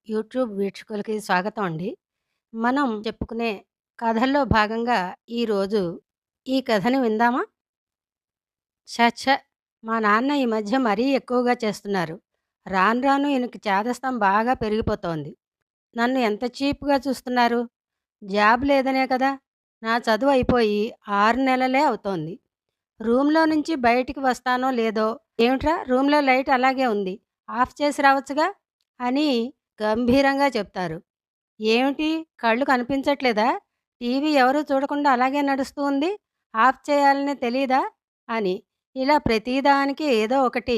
YouTube వీక్షకులకి స్వాగతం అండి. మనం చెప్పుకునే కథల్లో భాగంగా ఈరోజు ఈ కథని విందామా? ఛ! మా నాన్న ఈ మధ్య మరీ ఎక్కువగా చేస్తున్నారు. రాను రాను ఈయనకి చేదస్తం బాగా పెరిగిపోతోంది. నన్ను ఎంత చీప్‌గా చూస్తున్నారు. జాబ్ లేదనే కదా! నా చదువు అయిపోయి 6 నెలలే అవుతోంది. రూమ్‌లో నుంచి బయటికి వస్తానో లేదో, "ఏమిట్రా రూమ్‌లో లైట్ అలాగే ఉంది. ఆఫ్ చేసి రావచ్చుగా" అని గంభీరంగా చెప్తారు. "ఏమిటి కళ్ళు కనిపించట్లేదా? టీవీ ఎవరు చూడకుండా అలాగే నడుస్తూ ఉంది. ఆఫ్ చేయాలని తెలీదా?" అని ఇలా ప్రతిదానికి ఏదో ఒకటి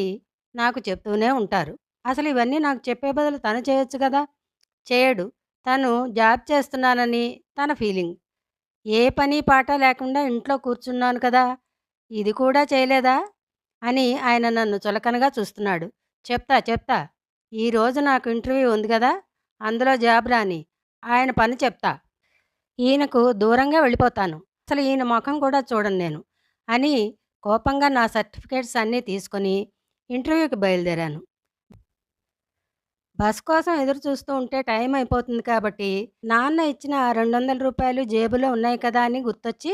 నాకు చెప్తూనే ఉంటారు. అసలు ఇవన్నీ నాకు చెప్పే బదులు తను చేయొచ్చు కదా! చేయడు. తను జాబ్ చేస్తున్నానని తన ఫీలింగ్. ఏ పని పాట లేకుండా ఇంట్లో కూర్చున్నాను కదా! ఇది కూడా చేయలేదా? అని ఆయన నన్ను చులకనగా చూస్తున్నాడు. చెప్తా. ఈరోజు నాకు ఇంటర్వ్యూ ఉంది గదా! అందులో జాబ్ రాని ఆయన పని చెప్తా. ఈయనకు దూరంగా వెళ్ళిపోతాను. అసలు ఈయన మొఖం కూడా చూడను నేను అని కోపంగా నా సర్టిఫికేట్స్ అన్నీ తీసుకొని ఇంటర్వ్యూకి బయలుదేరాను. బస్ కోసం ఎదురు చూస్తూ ఉంటే టైం అయిపోతుంది కాబట్టి, నాన్న ఇచ్చిన ఆ రూ. 200 జేబులో ఉన్నాయి కదా అని గుర్తొచ్చి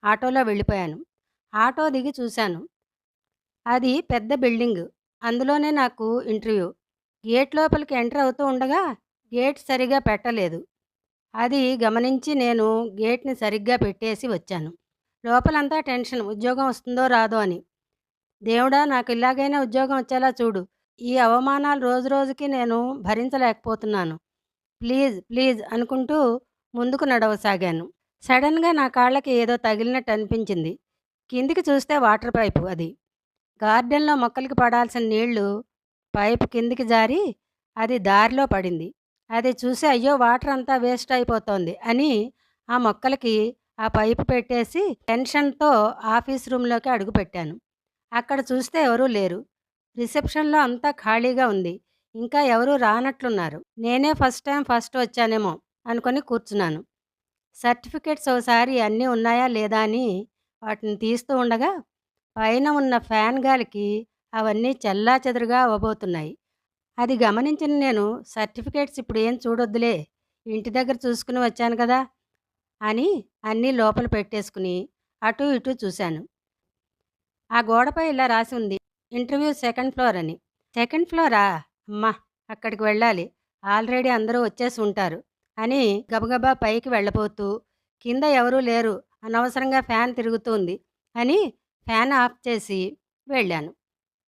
ఆటోలో వెళ్ళిపోయాను. ఆటో దిగి చూశాను. అది పెద్ద బిల్డింగు. అందులోనే నాకు ఇంటర్వ్యూ. గేట్ లోపలికి ఎంటర్ అవుతూ ఉండగా గేట్ సరిగ్గా పెట్టలేదు. అది గమనించి నేను గేట్‌ని సరిగ్గా పెట్టేసి వచ్చాను. లోపలంతా టెన్షన్ ఉద్యోగం వస్తుందో రాదో అని. దేవుడా! నాకు ఇలాగైనా ఉద్యోగం వచ్చేలా చూడు. ఈ అవమానాలు రోజురోజుకి నేను భరించలేకపోతున్నాను. ప్లీజ్ అనుకుంటూ ముందుకు నడవసాగాను. సడెన్‌గా నా కాళ్ళకి ఏదో తగిలినట్టు అనిపించింది. కిందికి చూస్తే వాటర్ పైపు అది. గార్డెన్‌లో మొక్కలకి పడాల్సిన నీళ్లు పైపు కిందికి జారి అది దారిలో పడింది. అది చూసి అయ్యో! వాటర్ అంతా వేస్ట్ అయిపోతోంది అని ఆ మొక్కలకి ఆ పైపు పెట్టేసి టెన్షన్‌తో ఆఫీస్ రూమ్‌లోకి అడుగుపెట్టాను. అక్కడ చూస్తే ఎవరూ లేరు. రిసెప్షన్‌లో అంతా ఖాళీగా ఉంది. ఇంకా ఎవరూ రానట్లున్నారు. నేనే ఫస్ట్ టైమ్ ఫస్ట్ వచ్చానేమో అనుకొని కూర్చున్నాను. సర్టిఫికేట్స్ ఓసారి అన్నీ ఉన్నాయా లేదా అని వాటిని తీస్తూ ఉండగా పైన ఉన్న ఫ్యాన్ గాలికి అవన్నీ చెల్లాచెదరుగా అవ్వబోతున్నాయి. అది గమనించిన నేను సర్టిఫికేట్స్ ఇప్పుడు ఏం చూడొద్దులే, ఇంటి దగ్గర చూసుకుని వచ్చాను కదా అని అన్నీ లోపల పెట్టేసుకుని అటూ ఇటూ చూశాను. ఆ గోడపై ఇలా రాసి ఉంది, ఇంటర్వ్యూ సెకండ్ ఫ్లోర్ అని. Second flora? అమ్మా! అక్కడికి వెళ్ళాలి. ఆల్రెడీ అందరూ వచ్చేసి ఉంటారు అని గబగబా పైకి వెళ్ళబోతూ కింద ఎవరూ లేరు, అనవసరంగా ఫ్యాన్ తిరుగుతుంది అని ఫ్యాన్ ఆఫ్ చేసి వెళ్ళాను.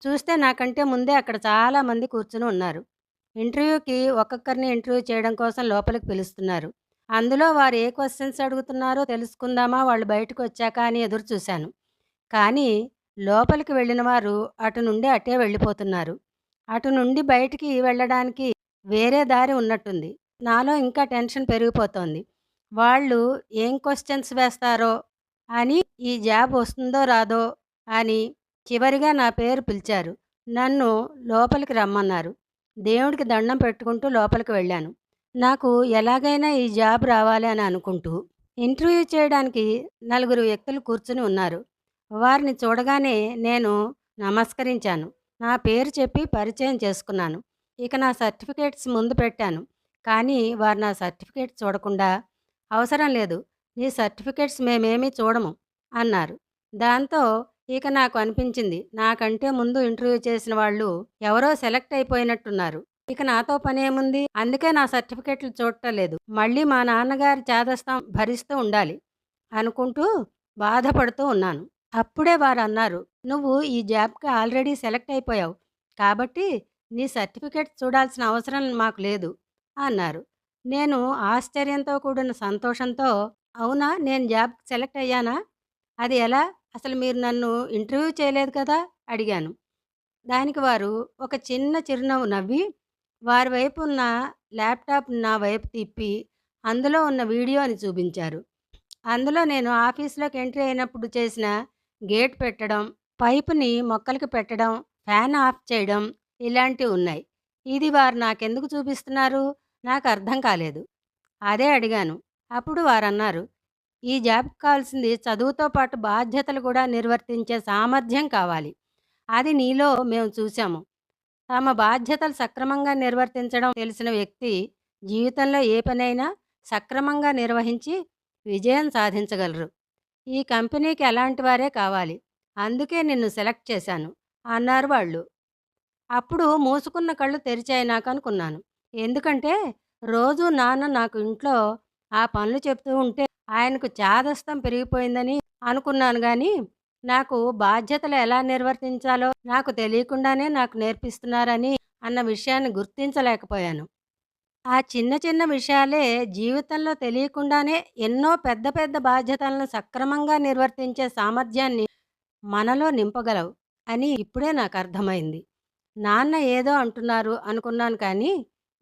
చూస్తే నాకంటే ముందే అక్కడ చాలామంది కూర్చుని ఉన్నారు. ఇంటర్వ్యూకి ఒక్కొక్కరిని ఇంటర్వ్యూ చేయడం కోసం లోపలికి పిలుస్తున్నారు. అందులో వారు ఏ క్వెషన్స్ అడుగుతున్నారో తెలుసుకుందామా వాళ్ళు బయటకొచ్చాక అని ఎదురు చూశాను. కానీ లోపలికి వెళ్ళిన వారు అటు నుండి అటే వెళ్ళిపోతున్నారు. అటు నుండి బయటికి వెళ్ళడానికి వేరే దారి ఉన్నట్టుంది. నాలో ఇంకా టెన్షన్ పెరిగిపోతోంది. వాళ్ళు ఏం క్వెషన్స్ వేస్తారో అని, ఈ జాబ్ వస్తుందో రాదో అని చివరిగా నా పేరు పిలిచారు. నన్ను లోపలికి రమ్మన్నారు. దేవుడికి దండం పెట్టుకుంటూ లోపలికి వెళ్ళాను. నాకు ఎలాగైనా ఈ జాబ్ రావాలి అని అనుకుంటూ. ఇంటర్వ్యూ చేయడానికి నలుగురు వ్యక్తులు కూర్చుని ఉన్నారు. వారిని చూడగానే నేను నమస్కరించాను. నా పేరు చెప్పి పరిచయం చేసుకున్నాను. ఇక నా సర్టిఫికేట్స్ ముందు పెట్టాను. కానీ వారు నా సర్టిఫికేట్స్ చూడకుండా, "అవసరం లేదు. నీ సర్టిఫికేట్స్ మేమేమీ చూడము" అన్నారు. దాంతో ఇక నాకు అనిపించింది, నాకంటే ముందు ఇంటర్వ్యూ చేసిన వాళ్ళు ఎవరో సెలెక్ట్ అయిపోయినట్టున్నారు. ఇక నాతో పనేముంది? అందుకే నా సర్టిఫికేట్లు చూడటం లేదు. మళ్ళీ మా నాన్నగారి చాదస్తం భరిస్తూ ఉండాలి అనుకుంటూ బాధపడుతూ ఉన్నాను. అప్పుడే వారన్నారు, "నువ్వు ఈ జాబ్‌కి ఆల్రెడీ సెలెక్ట్ అయిపోయావు. కాబట్టి నీ సర్టిఫికేట్ చూడాల్సిన అవసరం మాకు లేదు" అన్నారు. నేను ఆశ్చర్యంతో కూడిన సంతోషంతో, "అవునా? నేను జాబ్‌కి సెలెక్ట్ అయ్యానా? అది ఎలా? అసలు మీరు నన్ను ఇంటర్వ్యూ చేయలేదు కదా?" అడిగాను. దానికి వారు ఒక చిన్న చిరునవ్వు నవ్వి, వారి వైపు ఉన్న ల్యాప్‌టాప్ నా వైపు తిప్పి, అందులో ఉన్న వీడియోని చూపించారు. అందులో నేను ఆఫీస్‌లోకి ఎంట్రీ అయినప్పుడు చేసిన గేట్ పెట్టడం, పైపుని మొక్కలకి పెట్టడం, ఫ్యాన్ ఆఫ్ చేయడం ఇలాంటివి ఉన్నాయి. ఇది వారు నాకెందుకు చూపిస్తున్నారు? నాకు అర్థం కాలేదు. అదే అడిగాను. అప్పుడు వారన్నారు, "ఈ జాబ్‌కి కావాల్సింది చదువుతో పాటు బాధ్యతలు కూడా నిర్వర్తించే సామర్థ్యం కావాలి. అది నీలో మేము చూసాము. తమ బాధ్యతలు సక్రమంగా నిర్వర్తించడం తెలిసిన వ్యక్తి జీవితంలో ఏ పనైనా సక్రమంగా నిర్వహించి విజయం సాధించగలరు. ఈ కంపెనీకి అలాంటి వారే కావాలి. అందుకే నిన్ను సెలెక్ట్ చేశాను అన్నారు వాళ్ళు. అప్పుడు మూసుకున్న కళ్ళు తెరిచాయి నాకనుకున్నాను. ఎందుకంటే రోజూ నాన్న నాకు ఇంట్లో ఆ పనులు చెప్తూ ఉంటే ఆయనకు చాదస్తం పెరిగిపోయిందని అనుకున్నాను గానీ, నాకు బాధ్యతలు ఎలా నిర్వర్తించాలో నాకు తెలియకుండానే నాకు నేర్పిస్తున్నారని అన్న విషయాన్ని గుర్తించలేకపోయాను. ఆ చిన్న చిన్న విషయాలే జీవితంలో తెలియకుండానే ఎన్నో పెద్ద పెద్ద బాధ్యతలను సక్రమంగా నిర్వర్తించే సామర్థ్యాన్ని మనలో నింపగలవు అని ఇప్పుడే నాకర్థమైంది. నాన్న ఏదో అంటున్నారు అనుకున్నాను కానీ,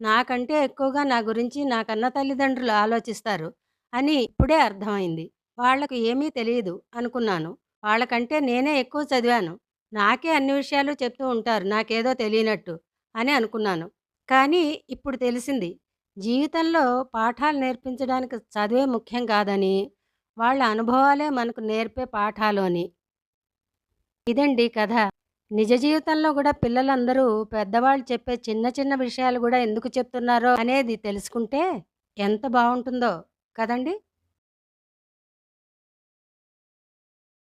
నాకంటే ఎక్కువగా నా గురించి నా కన్న తల్లిదండ్రులు ఆలోచిస్తారు అని ఇప్పుడే అర్థమైంది. వాళ్లకు ఏమీ తెలీదు అనుకున్నాను. వాళ్ళకంటే నేనే ఎక్కువ చదివాను. నాకే అన్ని విషయాలు చెప్తూ ఉంటారు నాకేదో తెలియనట్టు అని అనుకున్నాను. కానీ ఇప్పుడు తెలిసింది. జీవితంలో పాఠాలు నేర్పించడానికి చదువే ముఖ్యం కాదని, వాళ్ళ అనుభవాలే మనకు నేర్పే పాఠాలు అని. ఇదండి కథ. నిజ జీవితంలో గూడా పిల్లలందరూ పెద్దవాళ్ళు చెప్పే చిన్న చిన్న విషయాలు గూడా ఎందుకు చెప్తున్నారో అనేది తెలుసుకుంటే ఎంత బావుంటుందో కదండీ!